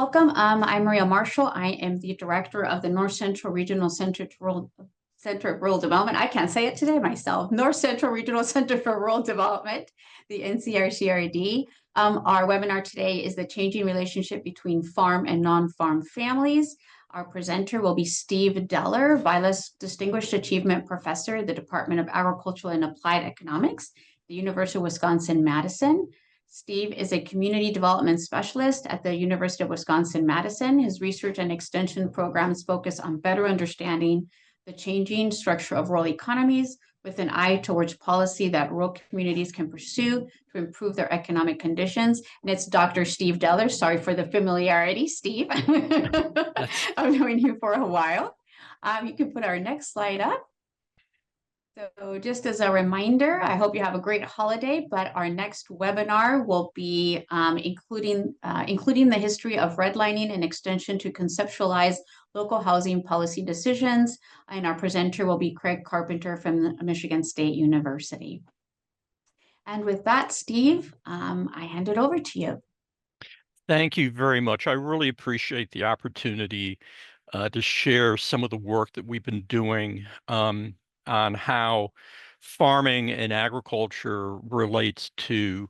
Welcome. I'm Maria Marshall. I am the director of the North Central Regional Center of Rural Development. I can't say it today myself. North Central Regional Center for Rural Development, the NCRCRD. Our webinar today is the changing relationship between farm and non-farm families. Our presenter will be Steve Deller, Vilas Distinguished Achievement Professor at the Department of Agricultural and Applied Economics, the University of Wisconsin-Madison. Steve is a community development specialist at the University of Wisconsin-Madison. His research and extension programs focus on better understanding the changing structure of rural economies with an eye towards policy that rural communities can pursue to improve their economic conditions. And it's Dr. Steve Deller. Sorry for the familiarity, Steve. I've known you for a while. You can put our next slide up. So just as a reminder, I hope you have a great holiday, but our next webinar will be including the history of redlining and extension to conceptualize local housing policy decisions. And our presenter will be Craig Carpenter from Michigan State University. And with that, Steve, I hand it over to you. Thank you very much. I really appreciate the opportunity to share some of the work that we've been doing on how farming and agriculture relates to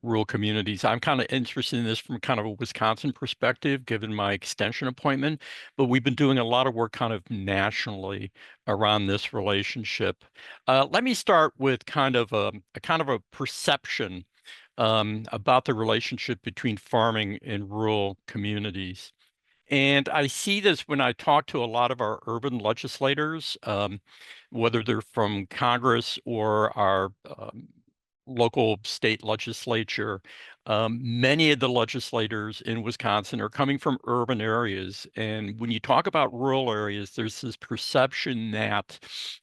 rural communities. I'm kind of interested in this from kind of a Wisconsin perspective, given my extension appointment, but we've been doing a lot of work kind of nationally around this relationship. Let me start with kind of a perception about the relationship between farming and rural communities. And I see this when I talk to a lot of our urban legislators, whether they're from Congress or our local state legislature. Many of the legislators in Wisconsin are coming from urban areas. And when you talk about rural areas, there's this perception that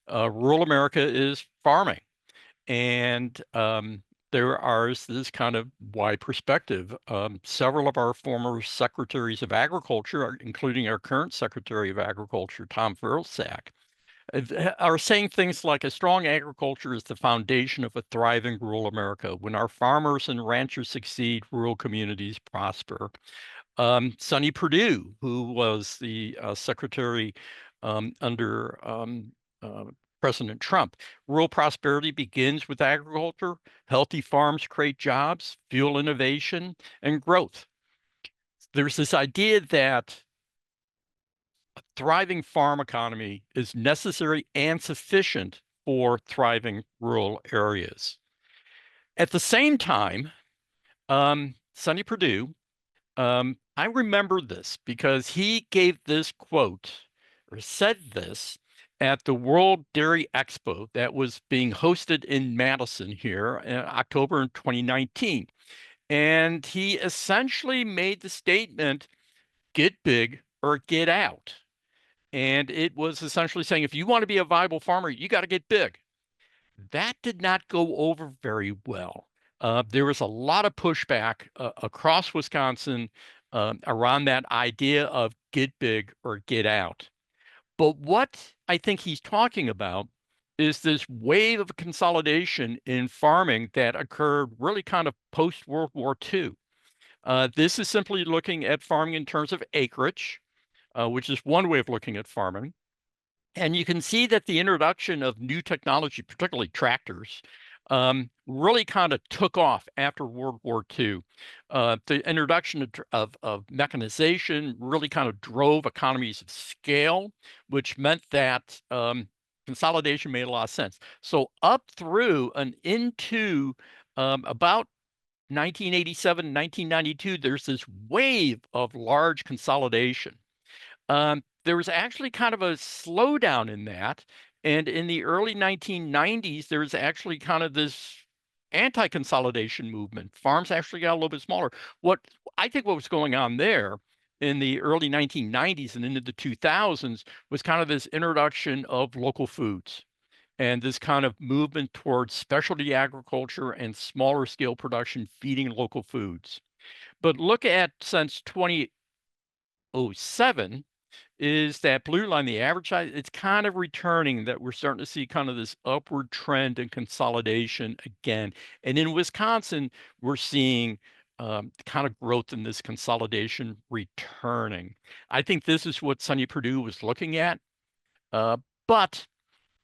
rural America is farming. And there is this kind of wide perspective. Several of our former secretaries of agriculture, including our current secretary of agriculture, Tom Vilsack, are saying things like a strong agriculture is the foundation of a thriving rural America. When our farmers and ranchers succeed, rural communities prosper. Sonny Perdue, who was the secretary under President Trump. Rural prosperity begins with agriculture. Healthy farms create jobs, fuel innovation, and growth. There's this idea that a thriving farm economy is necessary and sufficient for thriving rural areas. At the same time, Sonny Perdue, I remember this because he gave this quote or said this at the World Dairy Expo that was being hosted in Madison here in October 2019. And he essentially made the statement, get big or get out. And it was essentially saying, if you want to be a viable farmer, you got to get big. That did not go over very well. There was a lot of pushback across Wisconsin around that idea of get big or get out. But what I think he's talking about is this wave of consolidation in farming that occurred really kind of post-World War II. This is simply looking at farming in terms of acreage, which is one way of looking at farming. And you can see that the introduction of new technology, particularly tractors, really kind of took off after World War II. The introduction of mechanization really kind of drove economies of scale, which meant that consolidation made a lot of sense. So up through and into about 1987, 1992, there's this wave of large consolidation. There was actually kind of a slowdown in that. And in the early 1990s, there was actually kind of this anti-consolidation movement. Farms actually got a little bit smaller. What was going on there in the early 1990s and into the 2000s was kind of this introduction of local foods and this kind of movement towards specialty agriculture and smaller scale production feeding local foods. But look at since 2007, is that blue line, the average size, it's kind of returning, that we're starting to see kind of this upward trend in consolidation again. And in Wisconsin, we're seeing kind of growth in this consolidation returning. I think this is what Sonny Perdue was looking at. But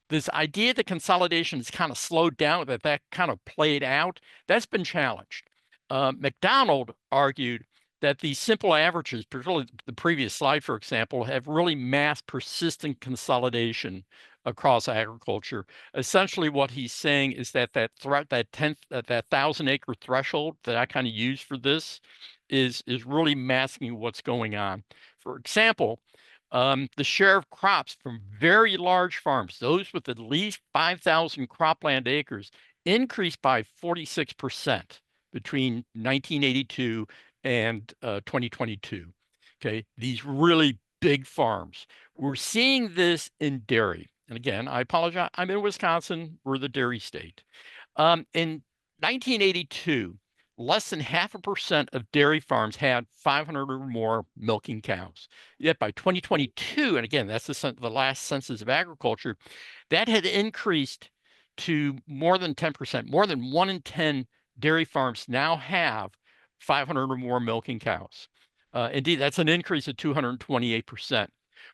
this idea that consolidation has kind of slowed down, that kind of played out, that's been challenged. McDonald argued that these simple averages, particularly the previous slide, for example, have really masked persistent consolidation across agriculture. Essentially, what he's saying is that that 1,000-acre threshold that I kind of use for this is really masking what's going on. For example, the share of crops from very large farms, those with at least 5,000 cropland acres, increased by 46% between 1982 and 2022. Okay, these really big farms. We're seeing this in dairy. And again, I apologize. I'm in Wisconsin. We're the dairy state. In 1982, less than 0.5% of dairy farms had 500 or more milking cows. Yet by 2022, and again, that's the last census of agriculture, that had increased to more than 10%. More than 1 in 10 dairy farms now have 500 or more milking cows. Indeed, that's an increase of 228%.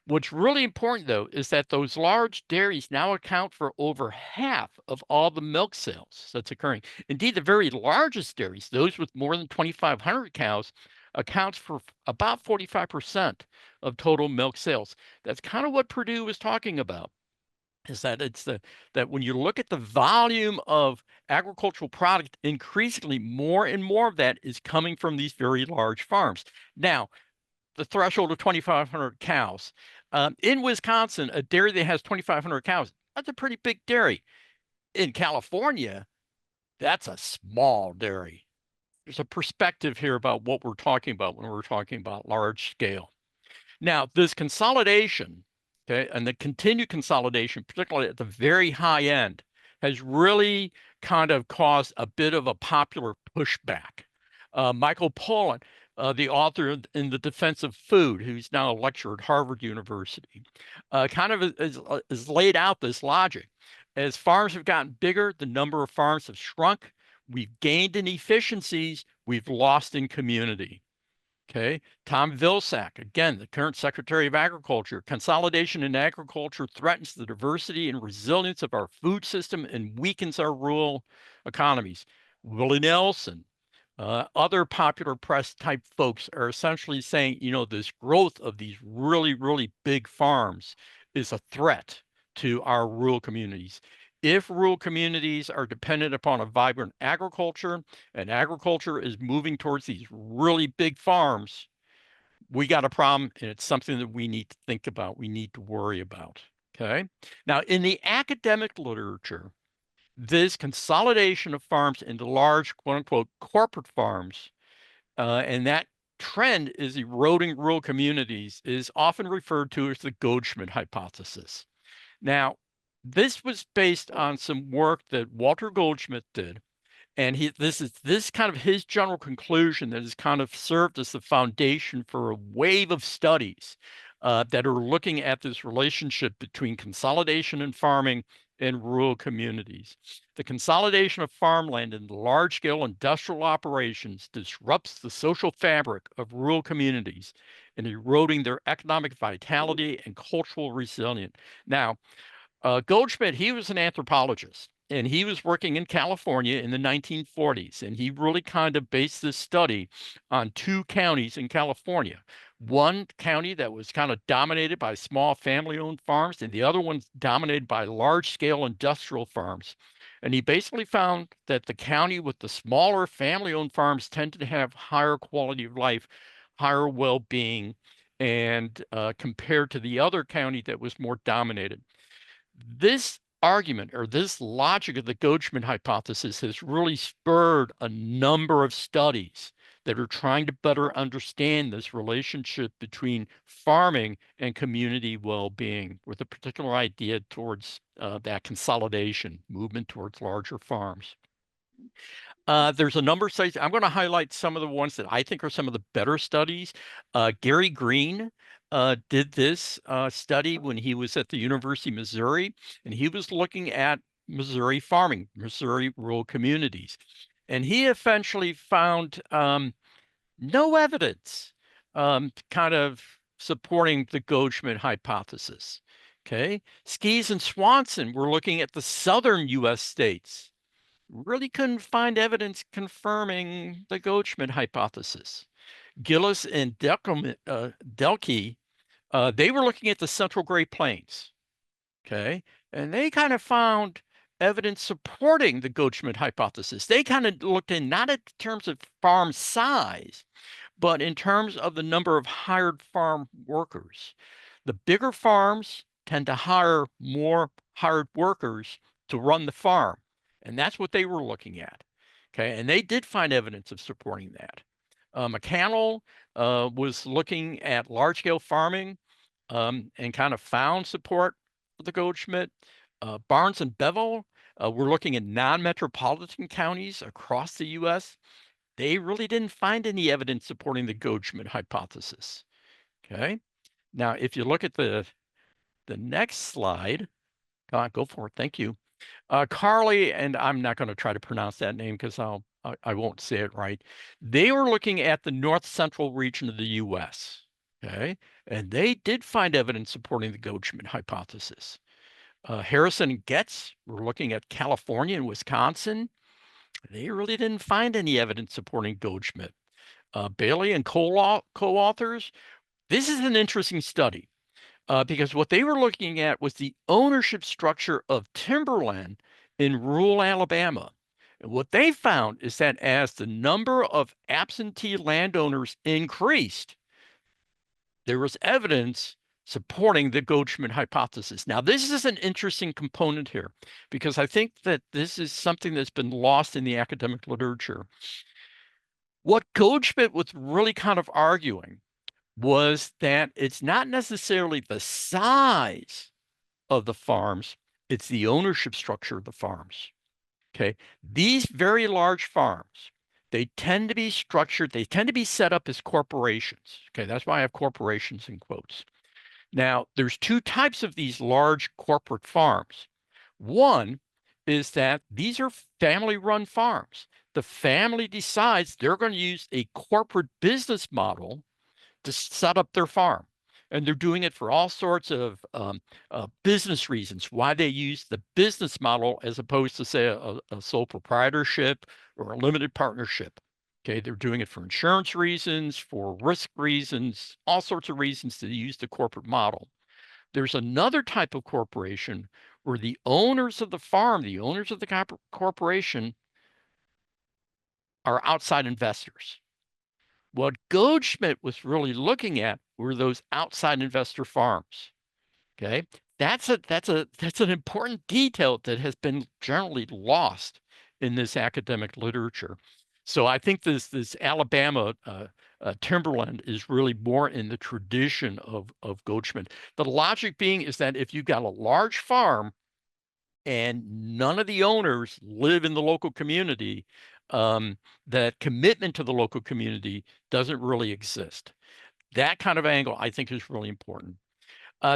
What's really important, though, is that those large dairies now account for over half of all the milk sales that's occurring. Indeed, the very largest dairies, those with more than 2,500 cows, accounts for about 45% of total milk sales. That's kind of what Purdue was talking about, is that that when you look at the volume of agricultural product, increasingly more and more of that is coming from these very large farms. Now, the threshold of 2,500 cows. In Wisconsin, a dairy that has 2,500 cows, that's a pretty big dairy. In California, that's a small dairy. There's a perspective here about what we're talking about when we're talking about large scale. Now, this consolidation, okay, and the continued consolidation, particularly at the very high end, has really kind of caused a bit of a popular pushback. Michael Pollan, the author in The Defense of Food, who's now a lecturer at Harvard University, kind of is laid out this logic. As farms have gotten bigger, the number of farms have shrunk. We've gained in efficiencies. We've lost in community. Okay, Tom Vilsack, again, the current Secretary of Agriculture. Consolidation in agriculture threatens the diversity and resilience of our food system and weakens our rural economies. Willie Nelson, other popular press type folks are essentially saying, you know, this growth of these really, really big farms is a threat to our rural communities. If rural communities are dependent upon a vibrant agriculture, and agriculture is moving towards these really big farms, we got a problem, and it's something that we need to think about, we need to worry about. Okay. Now, in the academic literature, this consolidation of farms into large, quote unquote, corporate farms, and that trend is eroding rural communities, is often referred to as the Goldschmidt hypothesis. Now, this was based on some work that Walter Goldschmidt did, and this kind of his general conclusion that has kind of served as the foundation for a wave of studies that are looking at this relationship between consolidation in farming and rural communities. The consolidation of farmland into large-scale industrial operations disrupts the social fabric of rural communities and eroding their economic vitality and cultural resilience. Now, Goldschmidt, he was an anthropologist, and he was working in California in the 1940s, and he really kind of based this study on 2 counties in California. One county that was kind of dominated by small family-owned farms, and the other one dominated by large-scale industrial farms. And he basically found that the county with the smaller family-owned farms tended to have higher quality of life, higher well-being, and compared to the other county that was more dominated. This argument, or this logic of the Goldschmidt hypothesis, has really spurred a number of studies that are trying to better understand this relationship between farming and community well-being, with a particular idea towards that consolidation movement towards larger farms. There's a number of studies. I'm going to highlight some of the ones that I think are some of the better studies. Gary Green did this study when he was at the University of Missouri, and he was looking at Missouri farming, Missouri rural communities. And he eventually found no evidence kind of supporting the Goldschmidt hypothesis. Okay. Skies and Swanson were looking at the southern US states. Really couldn't find evidence confirming the Goldschmidt hypothesis. Gillis and Delkey, they were looking at the Central Great Plains. Okay. And they kind of found evidence supporting the Goldschmidt hypothesis. They kind of looked in not in terms of farm size, but in terms of the number of hired farm workers. The bigger farms tend to hire more hired workers to run the farm. And that's what they were looking at. Okay. And they did find evidence of supporting that. McCannell was looking at large scale farming and kind of found support for the Goldschmidt. Barnes and Bevel were looking at non-metropolitan counties across the US. They really didn't find any evidence supporting the Goldschmidt hypothesis. Okay. Now, if you look at the next slide, go for it. Thank you. Carly, and I'm not going to try to pronounce that name because I won't say it right. They were looking at the north central region of the US. Okay. And they did find evidence supporting the Goldschmidt hypothesis. Harrison and Getz were looking at California and Wisconsin. They really didn't find any evidence supporting Goldschmidt. Bailey and co-authors, this is an interesting study because what they were looking at was the ownership structure of timberland in rural Alabama. And what they found is that as the number of absentee landowners increased, there was evidence supporting the Goldschmidt hypothesis. Now, this is an interesting component here because I think that this is something that's been lost in the academic literature. What Goldschmidt was really kind of arguing was that it's not necessarily the size of the farms, it's the ownership structure of the farms. Okay. These very large farms, they tend to be structured, they tend to be set up as corporations. Okay. That's why I have corporations in quotes. Now, there's two types of these large corporate farms. One is that these are family-run farms. The family decides they're going to use a corporate business model to set up their farm. And they're doing it for all sorts of business reasons, why they use the business model as opposed to, say, a sole proprietorship or a limited partnership. Okay, they're doing it for insurance reasons, for risk reasons, all sorts of reasons to use the corporate model. There's another type of corporation where the owners of the farm, the owners of the corporation, are outside investors. What Goldschmidt was really looking at were those outside investor farms. Okay, that's an important detail that has been generally lost in this academic literature. So I think this Alabama timberland is really more in the tradition of Goldschmidt. The logic being is that if you've got a large farm and none of the owners live in the local community, that commitment to the local community doesn't really exist. That kind of angle, I think, is really important.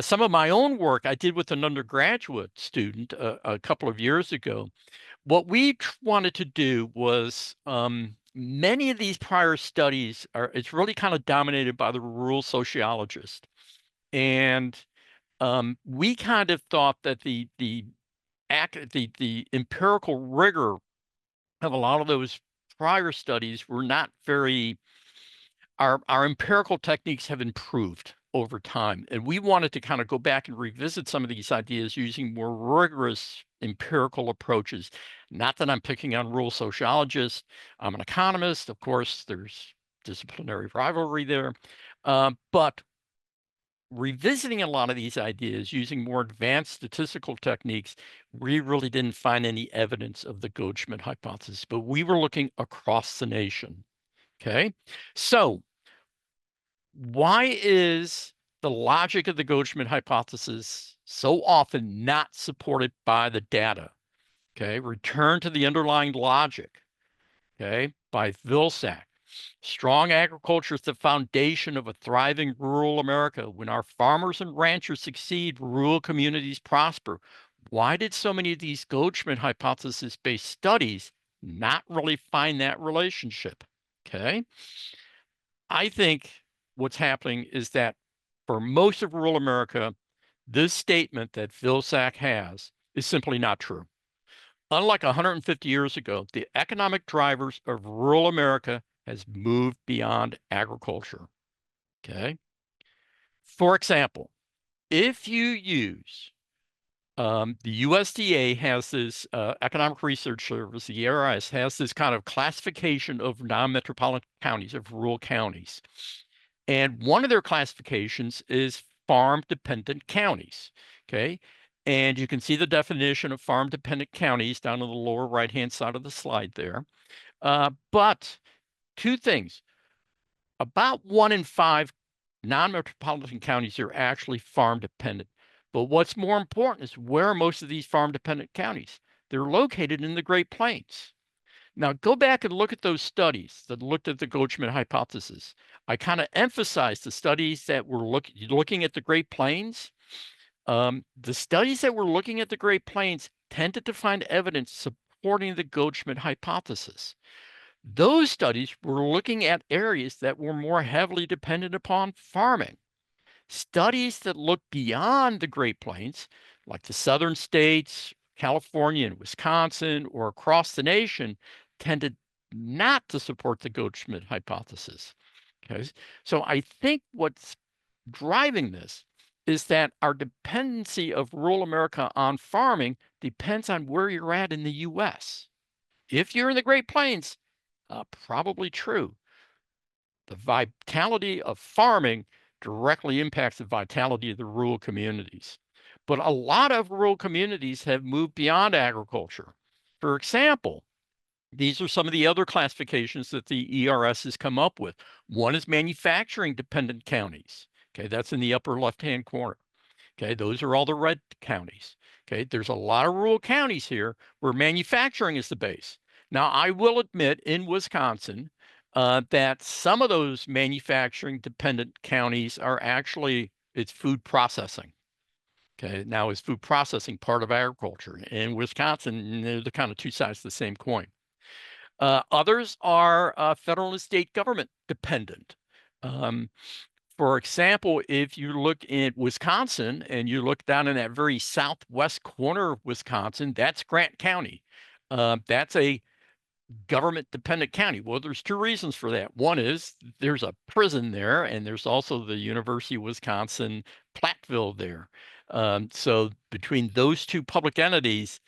Some of my own work I did with an undergraduate student a couple of years ago. What we wanted to do was many of these prior studies it's really kind of dominated by the rural sociologist. And we kind of thought that the empirical rigor of a lot of those prior studies were not very, our empirical techniques have improved over time. And we wanted to kind of go back and revisit some of these ideas using more rigorous empirical approaches. Not that I'm picking on rural sociologists. I'm an economist. Of course, there's disciplinary rivalry there. But revisiting a lot of these ideas using more advanced statistical techniques, we really didn't find any evidence of the Goldschmidt hypothesis, but we were looking across the nation. Okay, so why is the logic of the Goldschmidt hypothesis so often not supported by the data? Okay, return to the underlying logic, okay, by Vilsack. Strong agriculture is the foundation of a thriving rural America. When our farmers and ranchers succeed, rural communities prosper. Why did so many of these Goldschmidt hypothesis-based studies not really find that relationship. Okay. I think what's happening is that for most of rural America, this statement that Vilsack has is simply not true. Unlike 150 years ago, the economic drivers of rural America has moved beyond agriculture. Okay. For example, if you use the USDA has this Economic Research Service, the ERS has this kind of classification of non-metropolitan counties, of rural counties. And one of their classifications is farm-dependent counties. Okay. And you can see the definition of farm-dependent counties down on the lower right-hand side of the slide there. But two things. About 1 in 5 non-metropolitan counties are actually farm-dependent. But what's more important is where are most of these farm-dependent counties? They're located in the Great Plains. Now, go back and look at those studies that looked at the Goldschmidt hypothesis. I kind of emphasized the studies that were looking at the Great Plains. The studies that were looking at the Great Plains tended to find evidence supporting the Goldschmidt hypothesis. Those studies were looking at areas that were more heavily dependent upon farming. Studies that look beyond the Great Plains, like the southern states, California and Wisconsin, or across the nation, tended not to support the Goldschmidt hypothesis. Okay, so I think what's driving this is that our dependency of rural America on farming depends on where you're at in the US. If you're in the Great Plains, probably true. The vitality of farming directly impacts the vitality of the rural communities. But a lot of rural communities have moved beyond agriculture. For example, these are some of the other classifications that the ERS has come up with. One is manufacturing dependent counties. Okay, that's in the upper left-hand corner. Okay, those are all the red counties. Okay, there's a lot of rural counties here where manufacturing is the base. Now, I will admit in Wisconsin that some of those manufacturing dependent counties are actually, it's food processing. Okay, now is food processing part of agriculture? In Wisconsin, they're the kind of two sides of the same coin. Others are federal and state government dependent. For example, if you look in Wisconsin and you look down in that very southwest corner of Wisconsin, that's Grant County. That's a government dependent county. Well, there's two reasons for that. One is there's a prison there, and there's also the University of Wisconsin-Platteville there. So between those two public entities,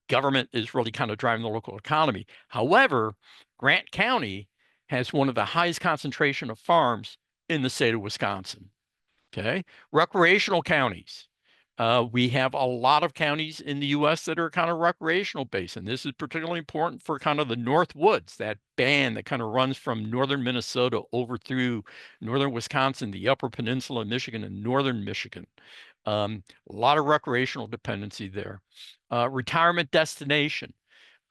government is really kind of driving the local economy. However, Grant County has one of the highest concentration of farms in the state of Wisconsin. Okay. Recreational counties. We have a lot of counties in the US that are kind of recreational based, and this is particularly important for kind of the North Woods, that band that kind of runs from northern Minnesota over through northern Wisconsin, the Upper Peninsula of Michigan, and northern Michigan. A lot of recreational dependency there. Retirement destination.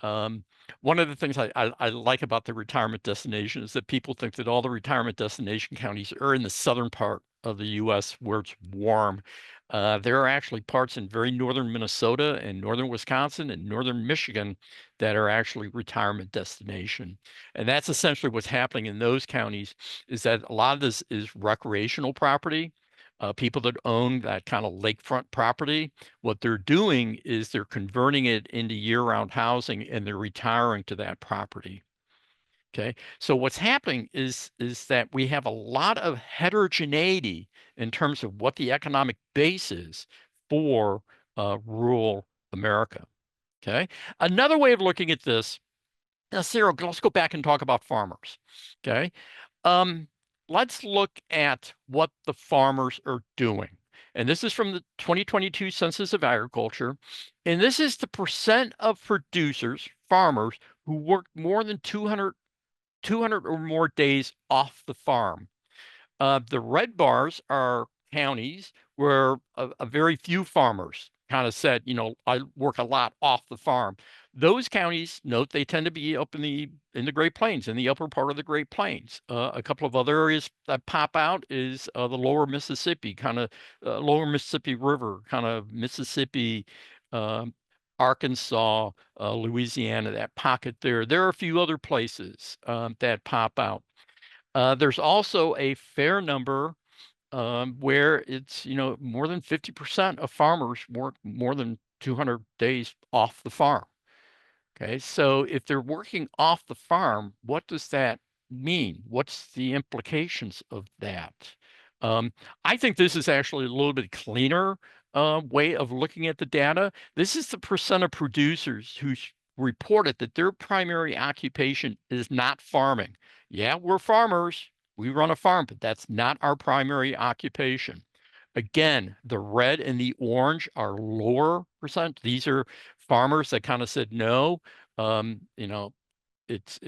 One of the things I like about the retirement destination is that people think that all the retirement destination counties are in the southern part of the US where it's warm. There are actually parts in very northern Minnesota and northern Wisconsin and northern Michigan that are actually retirement destination. And that's essentially what's happening in those counties, is that a lot of this is recreational property. People that own that kind of lakefront property, what they're doing is they're converting it into year-round housing and they're retiring to that property. Okay, so what's happening is that we have a lot of heterogeneity in terms of what the economic base is for rural America. Okay, another way of looking at this, now, Cyril, let's go back and talk about farmers. Okay, let's look at what the farmers are doing. And this is from the 2022 Census of Agriculture. And this is the percent of producers, farmers, who work more than 200 or more days off the farm. The red bars are counties where a very few farmers kind of said, you know, I work a lot off the farm. Those counties, note, they tend to be up in the Great Plains, in the upper part of the Great Plains. A couple of other areas that pop out is the lower Mississippi, kind of lower Mississippi River, kind of Mississippi, Arkansas, Louisiana, that pocket there. There are a few other places that pop out. There's also a fair number where it's, more than 50% of farmers work more than 200 days off the farm. Okay, so if they're working off the farm, what does that mean? What's the implications of that? Um, I think this is actually a little bit cleaner way of looking at the data. This is the percent of producers who reported that their primary occupation is not farming. Yeah, we're farmers. We run a farm, but that's not our primary occupation. Again, the red and the orange are lower percent. These are farmers that kind of said, no, it's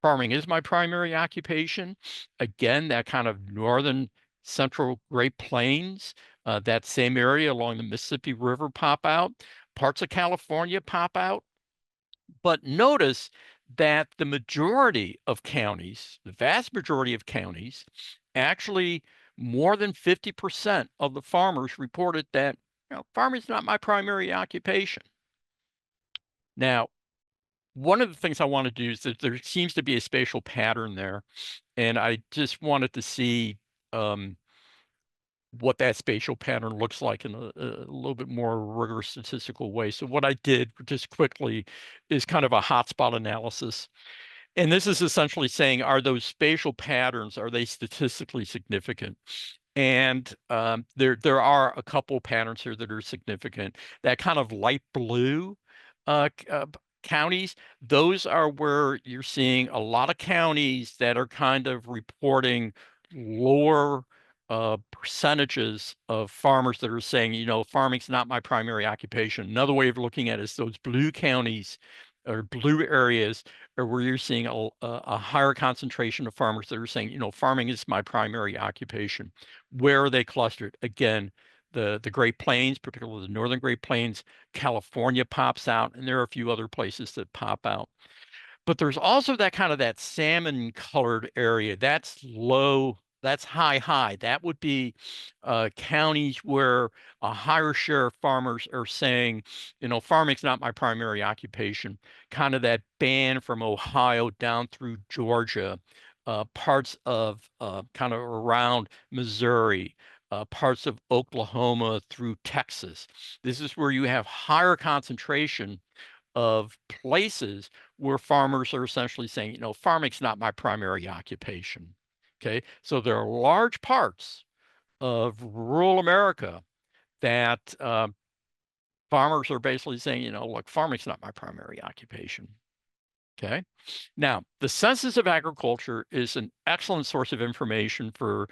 farming is my primary occupation. Again, that kind of northern central Great Plains, that same area along the Mississippi River pop out. Parts of California pop out. But notice that the majority of counties, the vast majority of counties, actually more than 50% of the farmers reported that, farming is not my primary occupation. Now, one of the things I want to do is that there seems to be a spatial pattern there, and I just wanted to see what that spatial pattern looks like in a little bit more rigorous statistical way. So what I did just quickly is kind of a hotspot analysis. And this is essentially saying, are those spatial patterns, are they statistically significant? And there are a couple patterns here that are significant. That kind of light blue counties, those are where you're seeing a lot of counties that are kind of reporting lower percentages of farmers that are saying, farming's not my primary occupation. Another way of looking at it is those blue counties or blue areas are where you're seeing a higher concentration of farmers that are saying, farming is my primary occupation. Where are they clustered? Again, the Great Plains, particularly the northern Great Plains, California pops out, and there are a few other places that pop out. But there's also that salmon colored area. That's low, that's high. That would be counties where a higher share of farmers are saying, farming's not my primary occupation. Kind of that band from Ohio down through Georgia, parts of kind of around Missouri, parts of Oklahoma through Texas. This is where you have higher concentration of places where farmers are essentially saying, farming's not my primary occupation. Okay, so there are large parts of rural America that farmers are basically saying, look, farming's not my primary occupation. Okay, now the Census of Agriculture is an excellent source of information for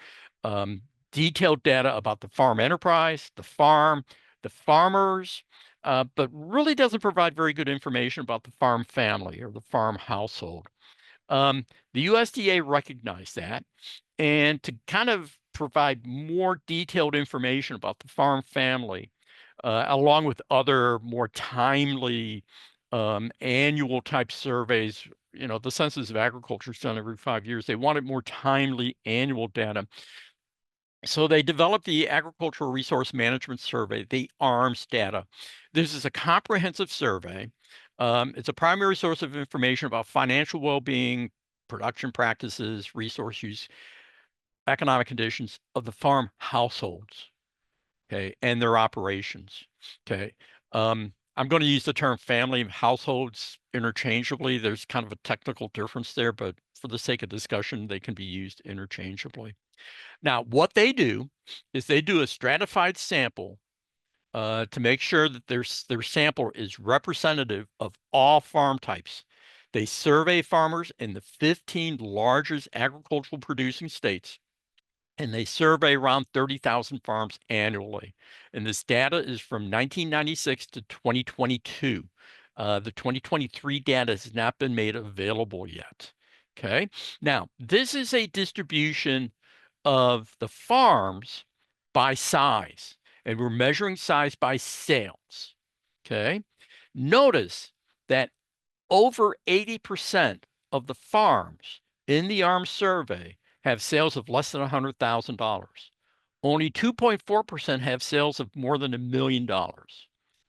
detailed data about the farm enterprise, the farm, the farmers, but really doesn't provide very good information about the farm family or the farm household. The USDA recognized that, and to kind of provide more detailed information about the farm family, along with other more timely annual type surveys. The Census of Agriculture is done every 5 years. They wanted more timely annual data. So they developed the Agricultural Resource Management Survey, the ARMS data. This is a comprehensive survey. It's a primary source of information about financial well-being, production practices, resource use, economic conditions of the farm households, okay, and their operations, okay. I'm going to use the term family and households interchangeably. There's kind of a technical difference there, but for the sake of discussion, they can be used interchangeably. Now, what they do is they do a stratified sample to make sure that their sample is representative of all farm types. They survey farmers in the 15 largest agricultural producing states, and they survey around 30,000 farms annually. And this data is from 1996 to 2022. The 2023 data has not been made available yet. Okay, now this is a distribution of the farms by size, and we're measuring size by sales. Okay, notice that over 80% of the farms in the ARMS survey have sales of less than $100,000. Only 2.4% have sales of more than $1 million.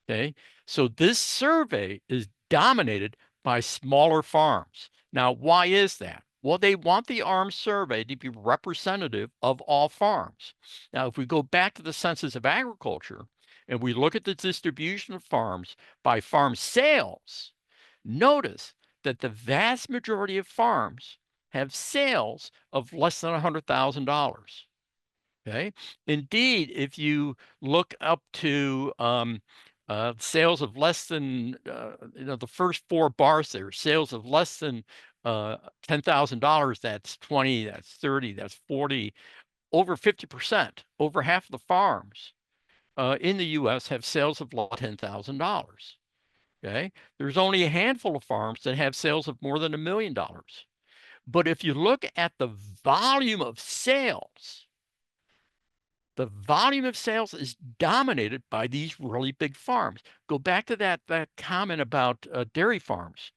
Okay, so this survey is dominated by smaller farms. Now, why is that? Well, they want the ARMS survey to be representative of all farms. Now, if we go back to the Census of Agriculture and we look at the distribution of farms by farm sales, notice that the vast majority of farms have sales of less than $100,000. Okay. Indeed, if you look up to sales of less than, the first four bars there, sales of less than $10,000, that's 20, that's 30, that's 40, over 50%, over half of the farms in the US have sales of less than $10,000. Okay. There's only a handful of farms that have sales of more than $1 million. But if you look at the volume of sales, the volume of sales is dominated by these really big farms. Go back to that comment about dairy farms,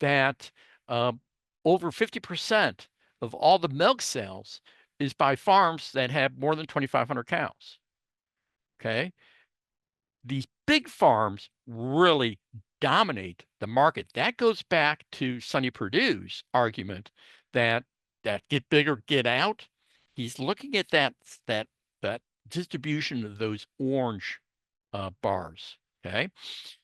that over 50% of all the milk sales is by farms that have more than 2,500 cows. Okay, these big farms really dominate the market. That goes back to Sonny Perdue's argument that get bigger, get out. He's looking at that distribution of those orange bars. Okay,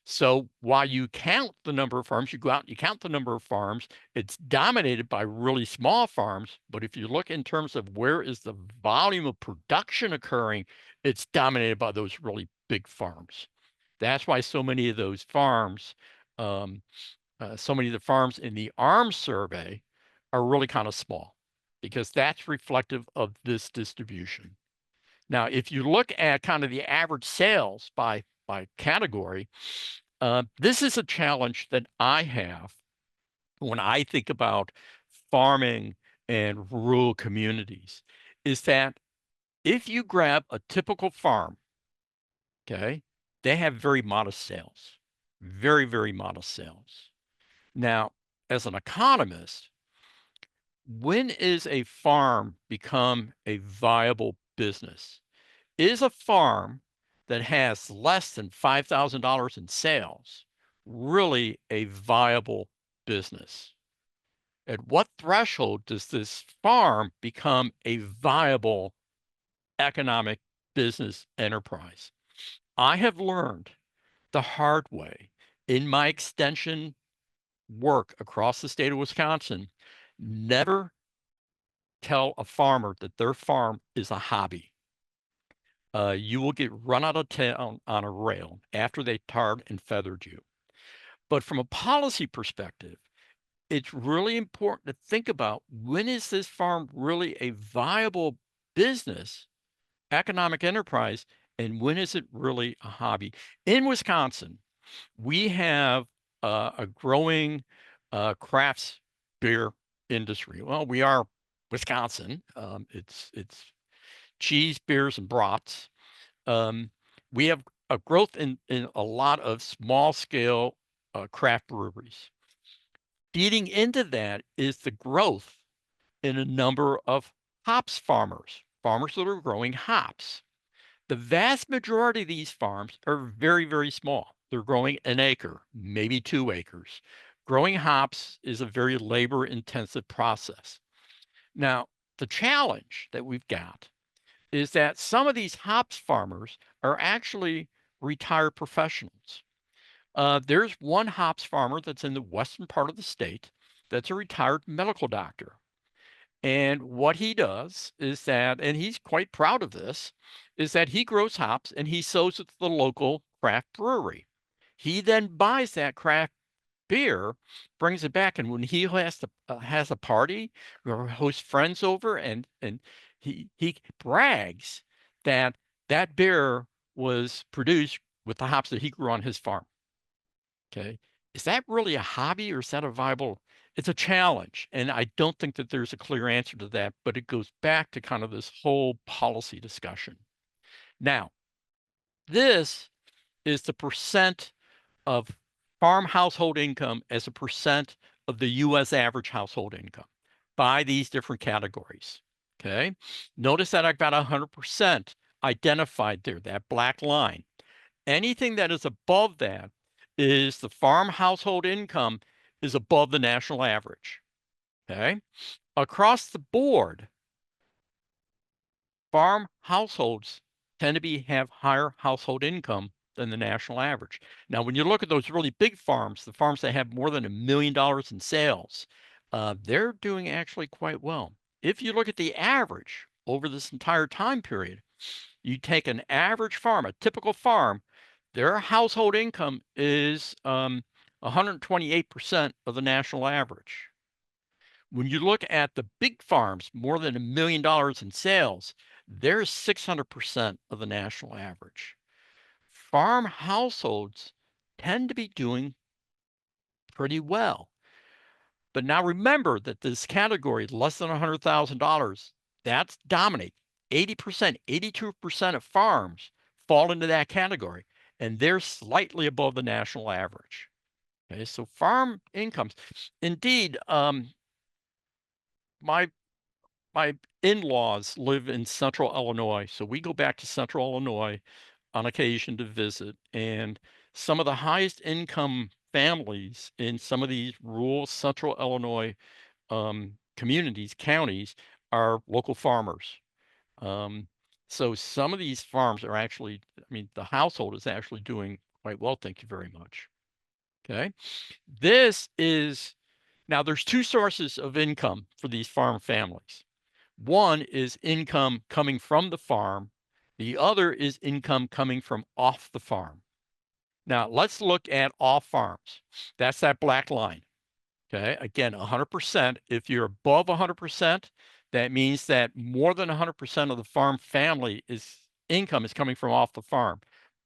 so while you count the number of farms, you go out and you count the number of farms. It's dominated by really small farms, but if you look in terms of where is the volume of production occurring, it's dominated by those really big farms. That's why so many of those farms, so many of the farms in the ARMS survey are really kind of small, because that's reflective of this distribution. Now, if you look at kind of the average sales by category, this is a challenge that I have when I think about farming and rural communities, is that if you grab a typical farm, okay, they have very modest sales, very, very modest sales. Now, as an economist, when is a farm become a viable business? Is a farm that has less than $5,000 in sales really a viable business? At what threshold does this farm become a viable economic business enterprise? I have learned the hard way in my extension work across the state of Wisconsin, never tell a farmer that their farm is a hobby. You will get run out of town on a rail after they tarred and feathered you. But from a policy perspective, it's really important to think about, when is this farm really a viable business, economic enterprise, and when is it really a hobby? In Wisconsin, we have a growing crafts beer industry. Well, we are Wisconsin. It's cheese, beers, and brats. We have a growth in a lot of small scale craft breweries. Feeding into that is the growth in a number of hops farmers, farmers that are growing hops. The vast majority of these farms are very, very small. They're growing an acre, maybe 2 acres. Growing hops is a very labor intensive process. Now, the challenge that we've got is that some of these hops farmers are actually retired professionals. There's one hops farmer that's in the western part of the state that's a retired medical doctor. And what he does is that, and he's quite proud of this, is that he grows hops and he sells it to the local craft brewery. He then buys that craft beer, brings it back, and when he has a party or hosts friends over, and he brags that that beer was produced with the hops that he grew on his farm. Okay, is that really a hobby, or is that a viable? It's a challenge, and I don't think that there's a clear answer to that, but it goes back to kind of this whole policy discussion. Now, this is the percent of farm household income as a percent of the US average household income by these different categories. Okay, notice that I've got 100% identified there, that black line. Anything that is above that is the farm household income is above the national average. Okay. Across the board, farm households tend to have higher household income than the national average. Now, when you look at those really big farms, the farms that have more than $1 million in sales, they're doing actually quite well. If you look at the average over this entire time period, you take an average farm, a typical farm, their household income is 128% of the national average. When you look at the big farms, more than $1 million in sales, they're 600% of the national average. Farm households tend to be doing pretty well. But now remember that this category, less than $100,000, that's dominate. 80%, 82% of farms fall into that category, and they're slightly above the national average. Okay, so farm incomes. Indeed, my in-laws live in central Illinois, so we go back to central Illinois on occasion to visit, and some of the highest income families in some of these rural central Illinois communities, counties, are local farmers. So some of these farms are actually, I mean, the household is actually doing quite well. Thank you very much. Okay. This is now there's two sources of income for these farm families. One is income coming from the farm. The other is income coming from off the farm. Now let's look at off farms. That's that black line. Okay, again, 100%. If you're above 100%, that means that more than 100% of the farm family income is coming from off the farm.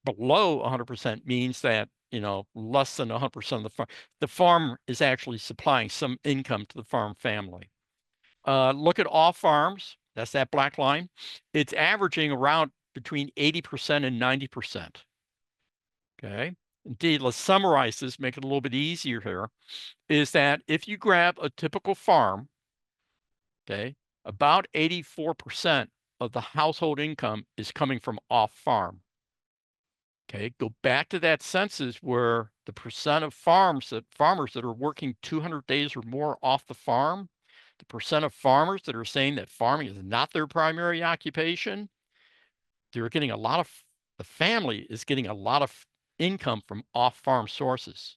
Below 100% means that, less than 100% of the farm is actually supplying some income to the farm family. Look at off farms. That's that black line. It's averaging around between 80% and 90%. Okay. Indeed, let's summarize this, make it a little bit easier here, is that if you grab a typical farm, okay, about 84% of the household income is coming from off farm. Okay, go back to that census where the percent of farmers that are working 200 days or more off the farm, the percent of farmers that are saying that farming is not their primary occupation, they're getting the family is getting a lot of income from off farm sources.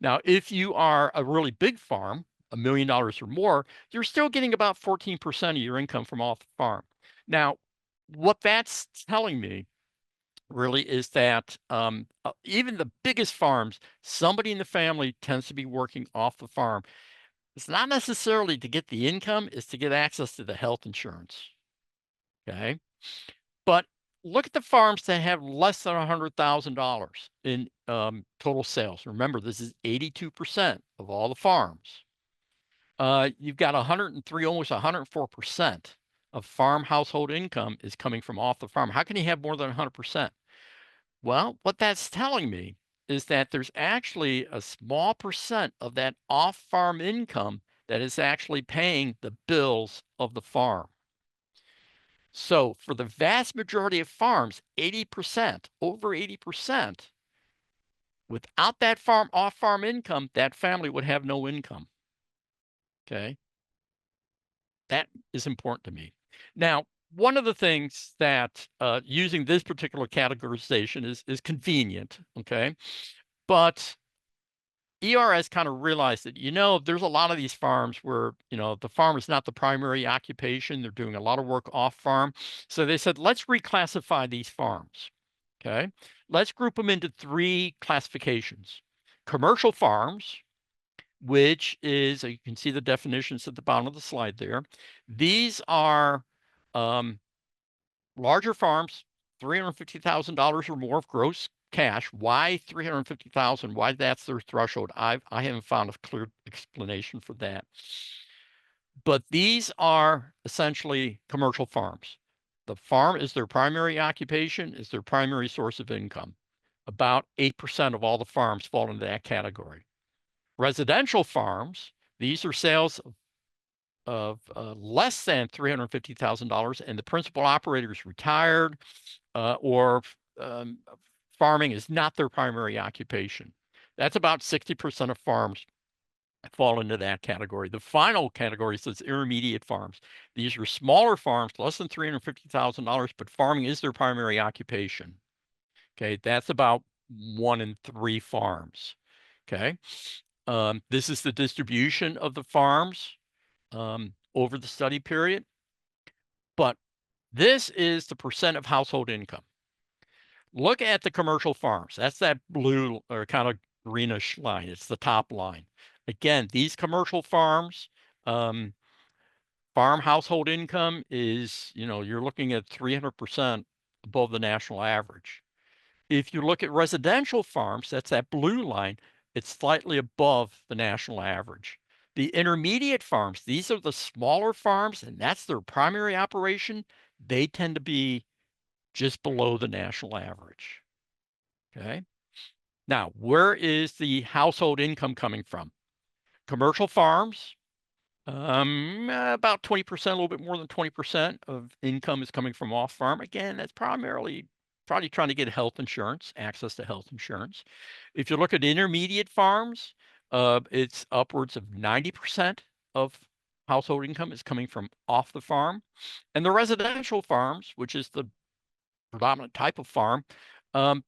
Now, if you are a really big farm, $1 million or more, you're still getting about 14% of your income from off the farm. Now, what that's telling me really is that even the biggest farms, somebody in the family tends to be working off the farm. It's not necessarily to get the income, it's to get access to the health insurance. Okay. But look at the farms that have less than $100,000 in total sales. Remember, this is 82% of all the farms. You've got 103, almost 104% of farm household income is coming from off the farm. How can you have more than 100%? Well, what that's telling me is that there's actually a small percent of that off-farm income that is actually paying the bills of the farm. So for the vast majority of farms, 80%, over 80%, without that off-farm income, that family would have no income. Okay. That is important to me. Now, one of the things that using this particular categorization is convenient. Okay. But ERS kind of realized that, there's a lot of these farms where, the farm is not the primary occupation. They're doing a lot of work off farm. So they said, let's reclassify these farms. Okay. Let's group them into three classifications. Commercial farms, which is, you can see the definitions at the bottom of the slide there. These are larger farms, $350,000 or more of gross cash. Why 350,000? Why that's their threshold? I haven't found a clear explanation for that. But these are essentially commercial farms. The farm is their primary occupation, is their primary source of income. About 8% of all the farms fall into that category. Residential farms, these are sales of less than $350,000, and the principal operator is retired or farming is not their primary occupation. That's about 60% of farms fall into that category. The final category says intermediate farms. These are smaller farms, less than $350,000, but farming is their primary occupation. Okay, that's about 1 in 3 farms. Okay, this is the distribution of the farms over the study period. But this is the percent of household income. Look at the commercial farms. That's that blue or kind of greenish line. It's the top line. Again, these commercial farms, farm household income is, you're looking at 300% above the national average. If you look at residential farms, that's that blue line, it's slightly above the national average. The intermediate farms, these are the smaller farms, and that's their primary operation. They tend to be just below the national average. Okay. Now, where is the household income coming from? Commercial farms, about 20%, a little bit more than 20% of income is coming from off farm. Again, that's probably trying to get health insurance, access to health insurance. If you look at intermediate farms, it's upwards of 90% of household income is coming from off the farm. And the residential farms, which is the predominant type of farm,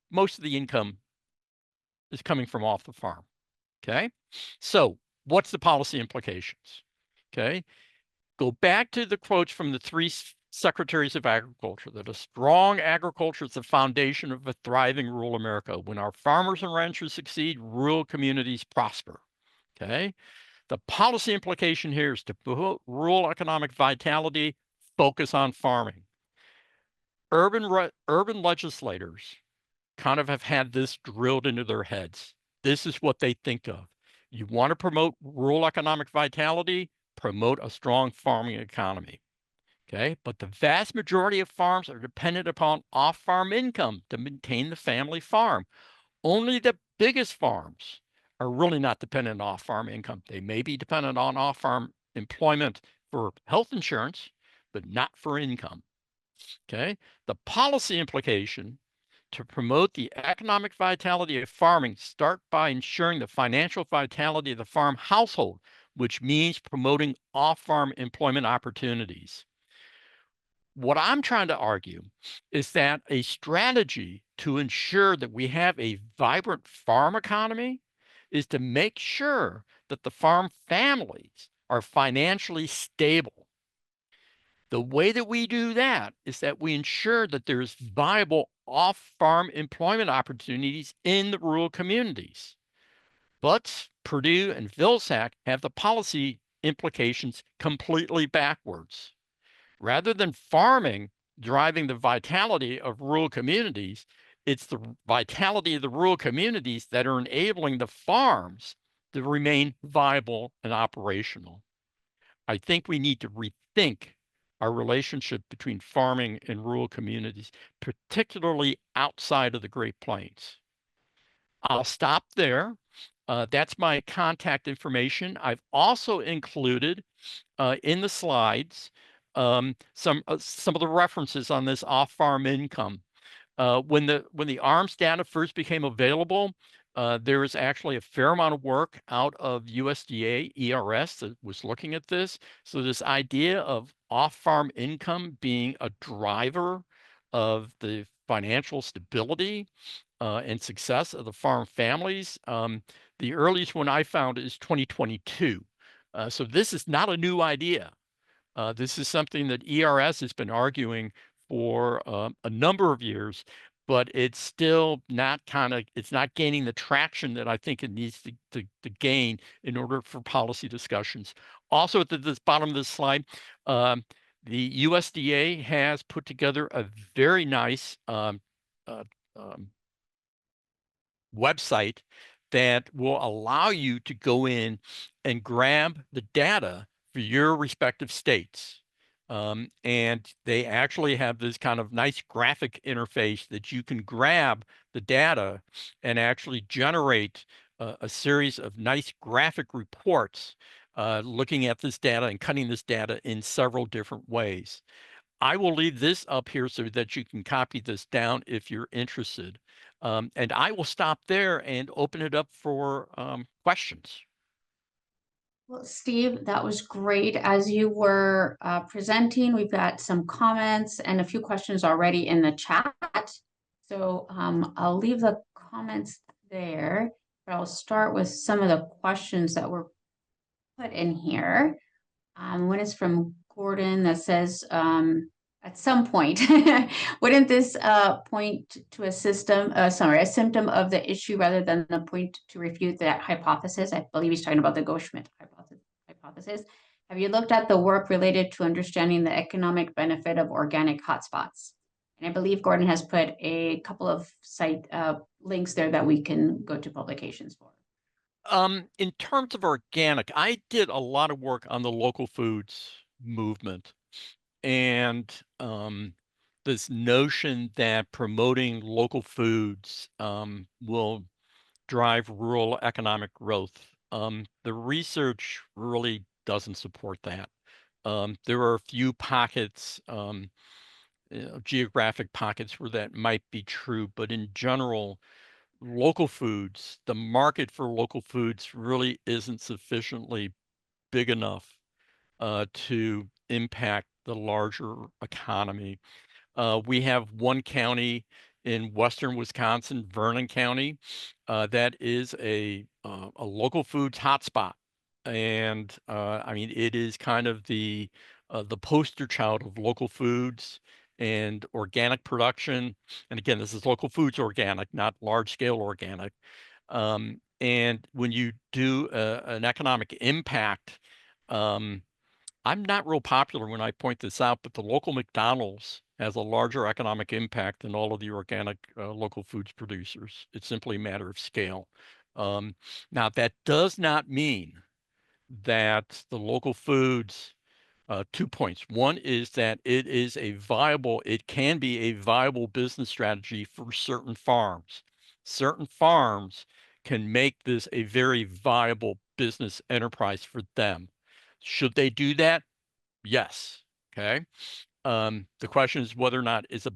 most of the income is coming from off the farm. Okay. So what's the policy implications? Okay. Go back to the quotes from the 3 secretaries of agriculture that a strong agriculture is the foundation of a thriving rural America. When our farmers and ranchers succeed, rural communities prosper. Okay. The policy implication here is to promote rural economic vitality, focus on farming. Urban legislators kind of have had this drilled into their heads. This is what they think of. You want to promote rural economic vitality, promote a strong farming economy. Okay, but the vast majority of farms are dependent upon off-farm income to maintain the family farm. Only the biggest farms are really not dependent on off-farm income. They may be dependent on off-farm employment for health insurance, but not for income. Okay, the policy implication to promote the economic vitality of farming, start by ensuring the financial vitality of the farm household, which means promoting off-farm employment opportunities. What I'm trying to argue is that a strategy to ensure that we have a vibrant farm economy is to make sure that the farm families are financially stable. The way that we do that is that we ensure that there's viable off-farm employment opportunities in the rural communities. But Purdue and Vilas have the policy implications completely backwards. Rather than farming driving the vitality of rural communities, it's the vitality of the rural communities that are enabling the farms to remain viable and operational. I think we need to rethink our relationship between farming and rural communities, particularly outside of the Great Plains. I'll stop there. That's my contact information. I've also included in the slides some of the references on this off-farm income. When the ARMS data first became available, there was actually a fair amount of work out of USDA ERS that was looking at this. So this idea of off-farm income being a driver of the financial stability and success of the farm families, the earliest one I found is 2022. So this is not a new idea. This is something that ERS has been arguing for a number of years, but it's still not it's not gaining the traction that I think it needs to gain in order for policy discussions. Also at this bottom of this slide, the USDA has put together a very nice website that will allow you to go in and grab the data for your respective states. And they actually have this kind of nice graphic interface that you can grab the data and actually generate a series of nice graphic reports looking at this data and cutting this data in several different ways. I will leave this up here so that you can copy this down if you're interested. And I will stop there and open it up for questions. Well, Steve, that was great. As you were presenting, we've got some comments and a few questions already in the chat. So I'll leave the comments there, but I'll start with some of the questions that were put in here. One is from Gordon that says, at some point, wouldn't this point to a a symptom of the issue rather than the point to refute that hypothesis? I believe he's talking about the Go-Schmidt hypothesis. Have you looked at the work related to understanding the economic benefit of organic hotspots? And I believe Gordon has put a couple of site links there that we can go to publications for. In terms of organic, I did a lot of work on the local foods movement, and this notion that promoting local foods will drive rural economic growth. The research really doesn't support that. There are a few pockets, geographic pockets where that might be true, but in general, local foods, the market for local foods really isn't sufficiently big enough to impact the larger economy. We have one county in western Wisconsin, Vernon County, that is a local foods hotspot, and I mean it is kind of the poster child of local foods and organic production. And again, this is local foods organic, not large scale organic. And when you do an economic impact, um, I'm not real popular when I point this out, but the local McDonald's has a larger economic impact than all of the organic local foods producers. It's simply a matter of scale. Um, Now, that does not mean that the local foods, 2 points. One is that it can be a viable business strategy for certain farms. Certain farms can make this a very viable business enterprise for them. Should they do that? Yes. Okay. The question is whether or not it's a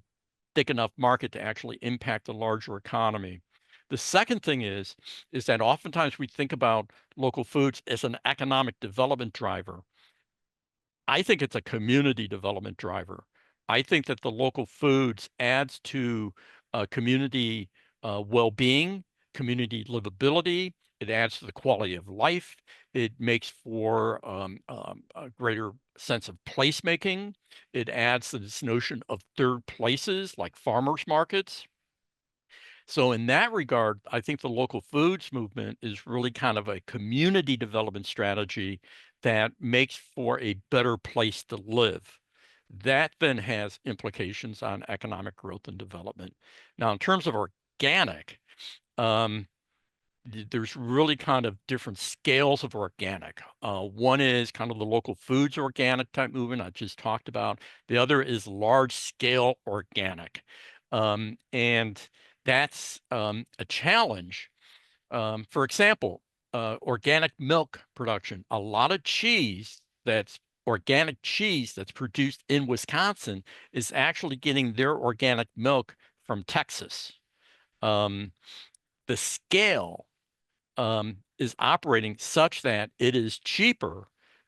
big enough market to actually impact the larger economy. The second thing is that oftentimes we think about local foods as an economic development driver. I think it's a community development driver. I think that the local foods adds to community well-being, community livability. It adds to the quality of life. It makes for a greater sense of placemaking. It adds to this notion of third places like farmers markets. So in that regard, I think the local foods movement is really kind of a community development strategy that makes for a better place to live. That then has implications on economic growth and development. Now, in terms of organic, um, there's really kind of different scales of organic. One is kind of the local foods organic type movement I just talked about. The other is large scale organic. And that's a challenge. For example, organic milk production. A lot of cheese that's organic cheese that's produced in Wisconsin is actually getting their organic milk from Texas. Um, the scale is operating such that it is cheaper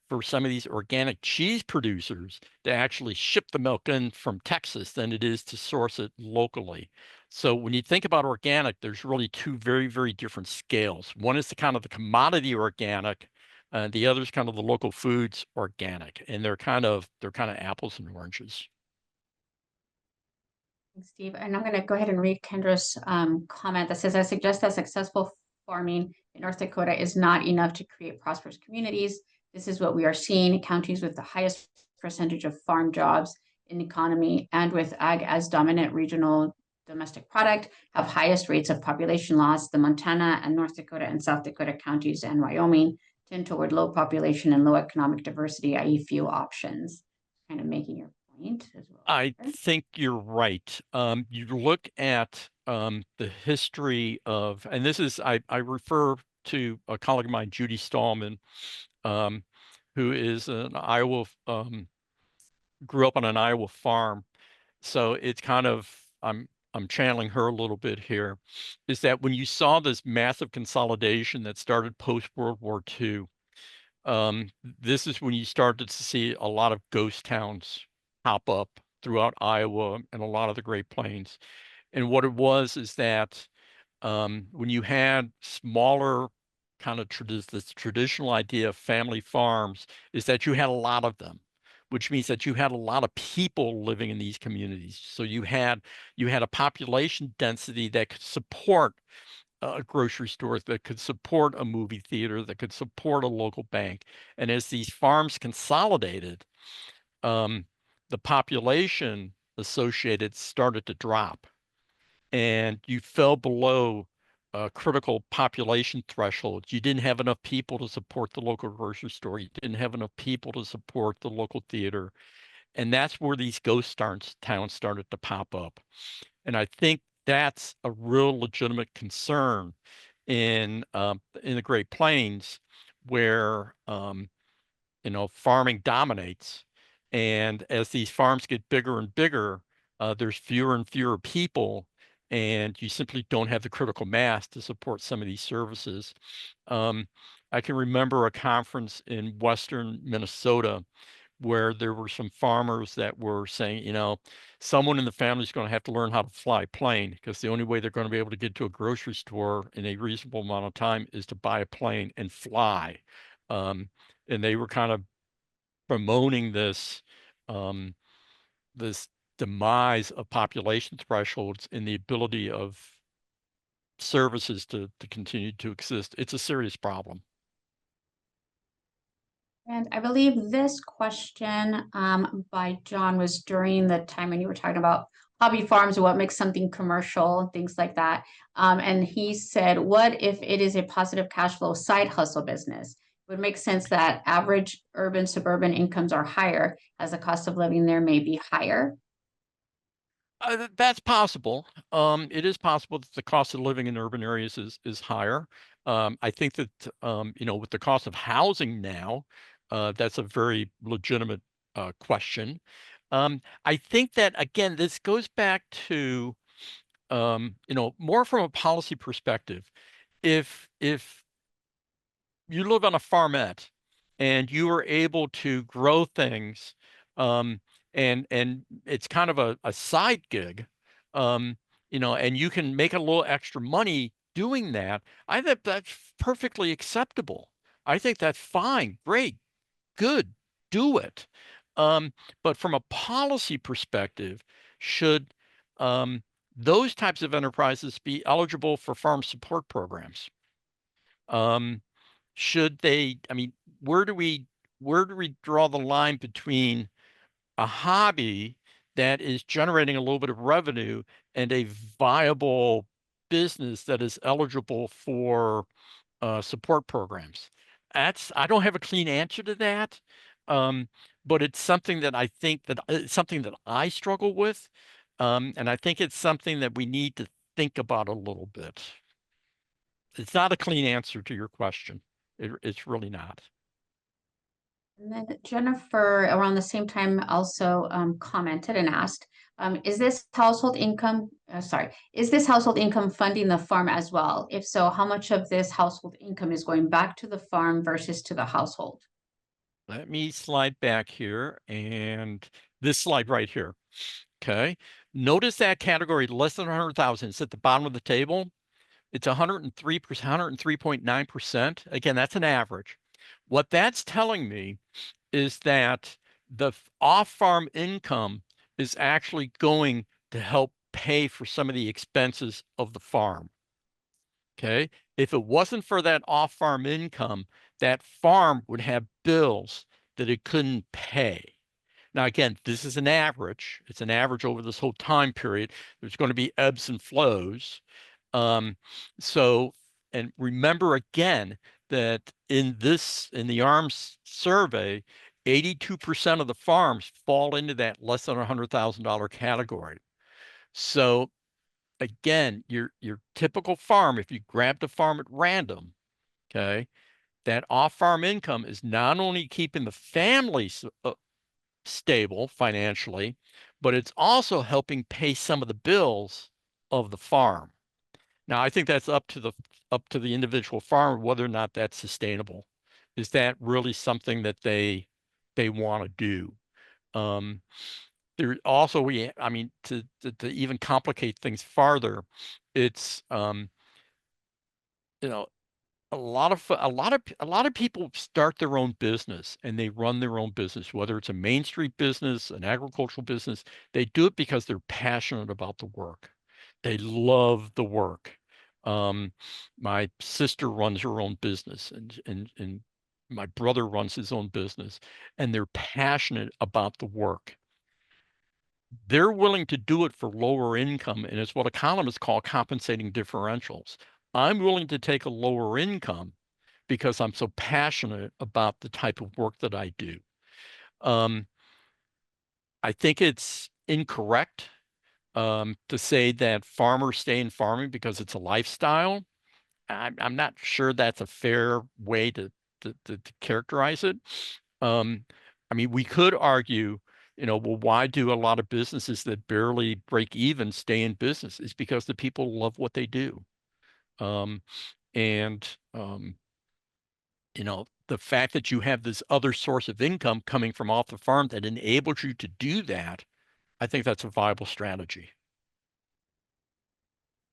for some of these organic cheese producers to actually ship the milk in from Texas than it is to source it locally. So when you think about organic, there's really two very, very different scales. One is the kind of the commodity organic, and the other is kind of the local foods organic, and they're kind of apples and oranges. Thanks, Steve. And I'm going to go ahead and read Kendra's comment that says, I suggest that successful farming in North Dakota is not enough to create prosperous communities. This is what we are seeing. Counties with the highest percentage of farm jobs in the economy and with ag as dominant regional domestic product have highest rates of population loss. The Montana and North Dakota and South Dakota counties and Wyoming tend toward low population and low economic diversity, i.e. few options. Kind of making your point as well. I think you're right. You look at the history of, and this is, I refer to a colleague of mine, Judy Stallman, um, who is an Iowa, grew up on an Iowa farm. So it's kind of, I'm I'm channeling her a little bit here, is that when you saw this massive consolidation that started post-World War II, this is when you started to see a lot of ghost towns pop up throughout Iowa and a lot of the Great Plains. And what it was is that when you had smaller kind of this traditional idea of family farms is that you had a lot of them, which means that you had a lot of people living in these communities. So you had a population density that could support grocery stores, that could support a movie theater, that could support a local bank. And as these farms consolidated, um, the population associated started to drop, and you fell below critical population thresholds. You didn't have enough people to support the local grocery store. You didn't have enough people to support the local theater. And that's where these towns started to pop up. And I think that's a real legitimate concern in the Great Plains, where farming dominates. And as these farms get bigger and bigger, there's fewer and fewer people, and you simply don't have the critical mass to support some of these services. Um, I can remember a conference in Western Minnesota where there were some farmers that were saying, someone in the family is going to have to learn how to fly a plane, because the only way they're going to be able to get to a grocery store in a reasonable amount of time is to buy a plane and fly. Um, and they were kind of bemoaning um, this demise of population thresholds and the ability of services to continue to exist. It's a serious problem. And I believe this question by John was during the time when you were talking about hobby farms or what makes something commercial, things like that. And he said, what if it is a positive cash flow side hustle business? It would make sense that average urban suburban incomes are higher as the cost of living there may be higher. That's possible. It is possible that the cost of living in urban areas is higher. I think that with the cost of housing now, that's a very legitimate question. I think that again, this goes back to more from a policy perspective. If you live on a farmette and you are able to grow things, um, and it's kind of a side gig, and you can make a little extra money doing that, I think that's perfectly acceptable. I think that's fine, great, good, do it. But from a policy perspective, should those types of enterprises be eligible for farm support programs? Um, should they, I mean, where do we draw the line between a hobby that is generating a little bit of revenue and a viable business that is eligible for support programs? I don't have a clean answer to that. Um, but it's something that I think that it's something that I struggle with. And I think it's something that we need to think about a little bit. It's not a clean answer to your question. It's really not. And then Jennifer, around the same time, also commented and asked, is this household income, is this household income funding the farm as well? If so, how much of this household income is going back to the farm versus to the household? Let me slide back here, and this slide right here. Okay. Notice that category less than 100,000. It's at the bottom of the table. It's 103%, 103.9%. Again, that's an average. What that's telling me is that the off-farm income is actually going to help pay for some of the expenses of the farm. Okay. If it wasn't for that off-farm income, that farm would have bills that it couldn't pay. Now, again, this is an average. It's an average over this whole time period. There's going to be ebbs and flows. Um, so, and remember again that in the ARMS survey, 82% of the farms fall into that less than $100,000 category. So again, your typical farm, if you grabbed a farm at random, okay, that off-farm income is not only keeping the family stable financially, but it's also helping pay some of the bills of the farm. Now, I think that's up to the individual farmer whether or not that's sustainable. Is that really something that they want to do? There also I mean, to even complicate things farther, it's you know, a lot of people start their own business and they run their own business, whether it's a Main Street business, an agricultural business. They do it because they're passionate about the work. They love the work. Um, my sister runs her own business, and my brother runs his own business, and they're passionate about the work. They're willing to do it for lower income, and it's what economists call compensating differentials. I'm willing to take a lower income because I'm so passionate about the type of work that I do. Um, I think it's incorrect to say that farmers stay in farming because it's a lifestyle. I'm not sure that's a fair way to characterize it. Um, I mean, we could argue, well, why do a lot of businesses that barely break even stay in business? It's because the people love what they do. Um, and the fact that you have this other source of income coming from off the farm that enables you to do that, I think that's a viable strategy.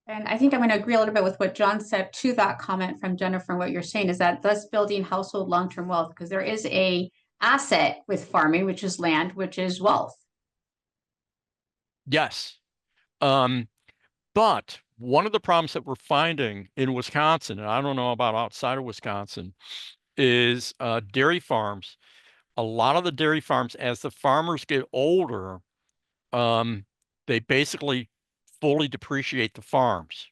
And I think I'm going to agree a little bit with what John said to that comment from Jennifer. What you're saying is that thus building household long-term wealth, because there is a asset with farming, which is land, which is wealth. Yes. But one of the problems that we're finding in Wisconsin, and I don't know about outside of Wisconsin, is dairy farms. A lot of the dairy farms, as the farmers get older, they basically fully depreciate the farms.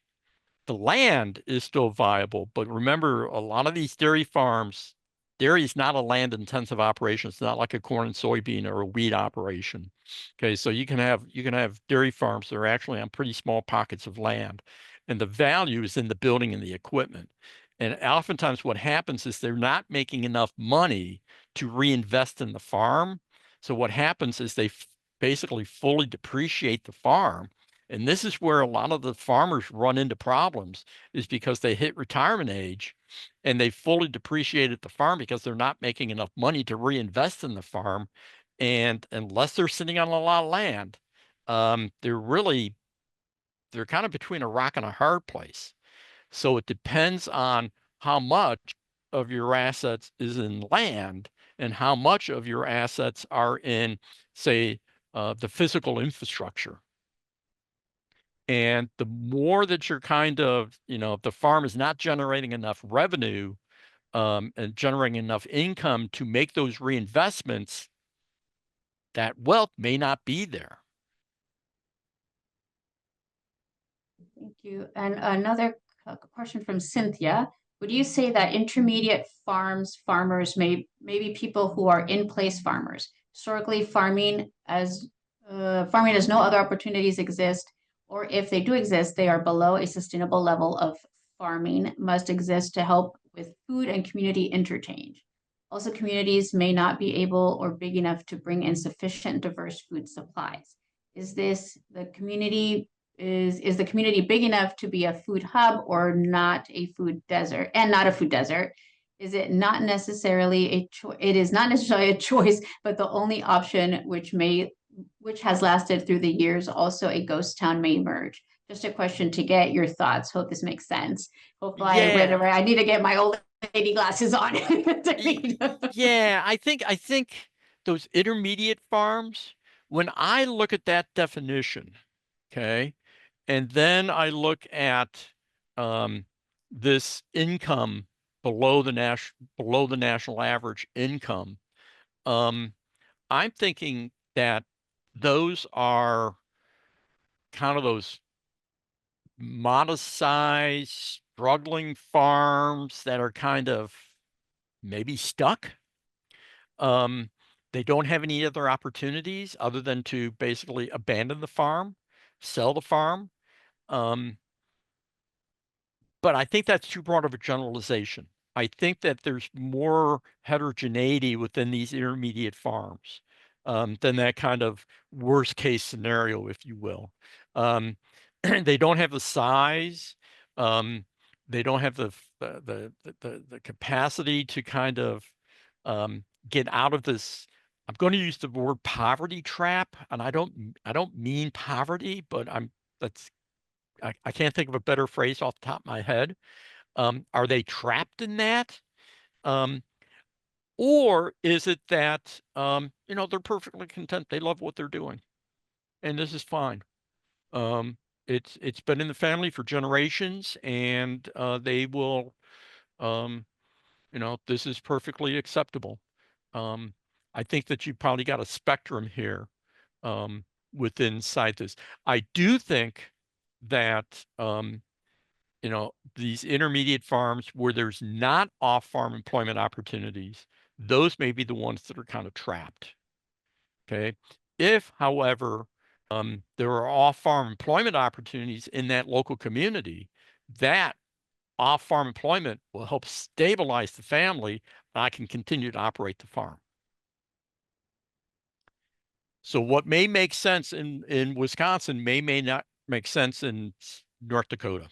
The land is still viable, but remember, a lot of these dairy farms, dairy is not a land-intensive operation. It's not like a corn and soybean or a wheat operation. Okay, so you can have dairy farms that are actually on pretty small pockets of land, and the value is in the building and the equipment. And oftentimes, what happens is they're not making enough money to reinvest in the farm. So what happens is they basically fully depreciate the farm, and this is where a lot of the farmers run into problems, is because they hit retirement age and they fully depreciated the farm because they're not making enough money to reinvest in the farm. And unless they're sitting on a lot of land, they're kind of between a rock and a hard place. So it depends on how much of your assets is in land and how much of your assets are in, say, the physical infrastructure. And the more that you're kind of, if the farm is not generating enough revenue and generating enough income to make those reinvestments, that wealth may not be there. Thank you. And another question from Cynthia. Would you say that intermediate farmers may be people who are in place farmers? Historically, farming as no other opportunities exist, or if they do exist, they are below a sustainable level of farming must exist to help with food and community interchange. Also, communities may not be able or big enough to bring in sufficient diverse food supplies. Is this the community is the community big enough to be a food hub or not a food desert and not a food desert? Is it not necessarily it is not necessarily a choice, but the only option which has lasted through the years. Also, a ghost town may emerge. Just a question to get your thoughts. Hope this makes sense. Hopefully I read it right. I need to get my old lady glasses on. Yeah, I think those intermediate farms, when I look at that definition, okay, and then I look at this income below the national average income, I'm thinking that those are kind of those modest size, struggling farms that are kind of maybe stuck. They don't have any other opportunities other than to basically abandon the farm, sell the farm. But I think that's too broad of a generalization. I think that there's more heterogeneity within these intermediate farms than that kind of worst case scenario, if you will. they don't have the size. They don't have the capacity to kind of get out of this. I'm going to use the word poverty trap, and I don't mean poverty, but I can't think of a better phrase off the top of my head. Are they trapped in that? Or is it that they're perfectly content, they love what they're doing, and this is fine. It's been in the family for generations, and they will, this is perfectly acceptable. I think that you probably got a spectrum here within inside this. I do think that these intermediate farms where there's not off-farm employment opportunities, those may be the ones that are kind of trapped. Okay. If, however, there are off-farm employment opportunities in that local community, that off-farm employment will help stabilize the family, and I can continue to operate the farm. So what may make sense in Wisconsin may not make sense in North Dakota.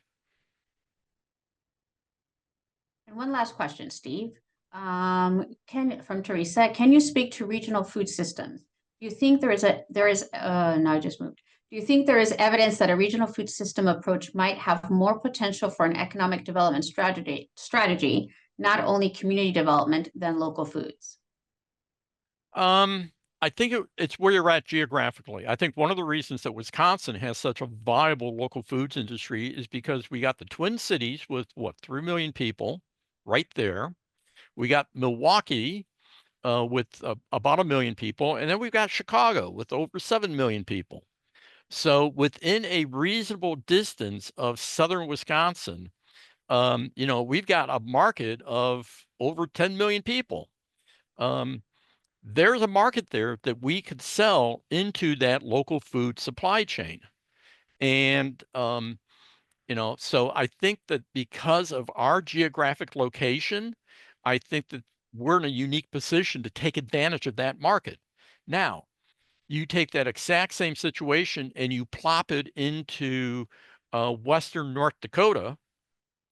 And one last question, Steve. From Teresa, can you speak to regional food systems? Do you think no, I just moved. Do you think there is evidence that a regional food system approach might have more potential for an economic development strategy, not only community development, than local foods? I think it's where you're at geographically. I think one of the reasons that Wisconsin has such a viable local foods industry is because we got the Twin Cities with what, 3 million people right there. We got Milwaukee with about 1 million people, and then we've got Chicago with over 7 million people. So within a reasonable distance of southern Wisconsin, we've got a market of over 10 million people. There's a market there that we could sell into that local food supply chain. And, so I think that because of our geographic location, I think that we're in a unique position to take advantage of that market. Now, you take that exact same situation and you plop it into Western North Dakota,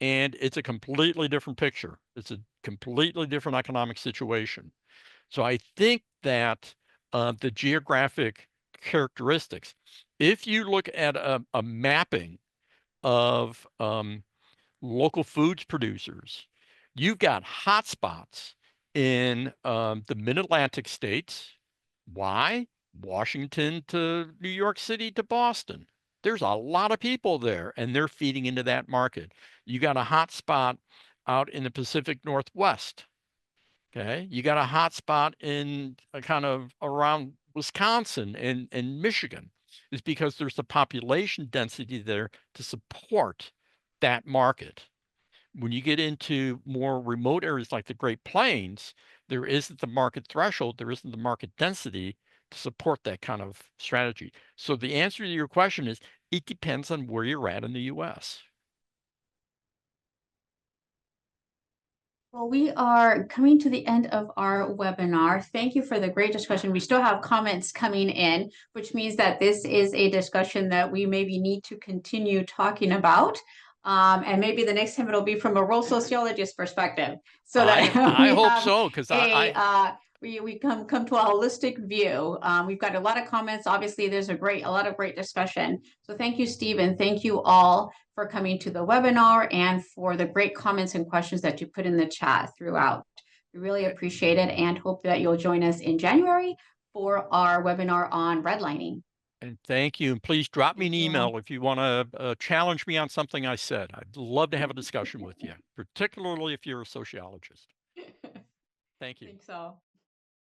and it's a completely different picture. It's a completely different economic situation. So I think that the geographic characteristics, if you look at a mapping of local foods producers, you've got hotspots in the mid-Atlantic states. Why? Washington to New York City to Boston. There's a lot of people there, and they're feeding into that market. You got a hotspot out in the Pacific Northwest. Okay, you got a hot spot in kind of around Wisconsin and Michigan, is because there's the population density there to support that market. When you get into more remote areas like the Great Plains, there isn't the market threshold, there isn't the market density to support that kind of strategy. So the answer to your question is it depends on where you're at in the US. Well, we are coming to the end of our webinar. Thank you for the great discussion. We still have comments coming in, which means that this is a discussion that we maybe need to continue talking about. And maybe the next time it'll be from a rural sociologist perspective. So that I hope so, because we come to a holistic view. We've got a lot of comments. Obviously, there's a lot of great discussion. So thank you, Steve, and thank you all for coming to the webinar and for the great comments and questions that you put in the chat throughout. We really appreciate it and hope that you'll join us in January for our webinar on redlining. And thank you. And please drop me an email if you want to challenge me on something I said. I'd love to have a discussion with you, particularly if you're a sociologist. Thank you. I think so.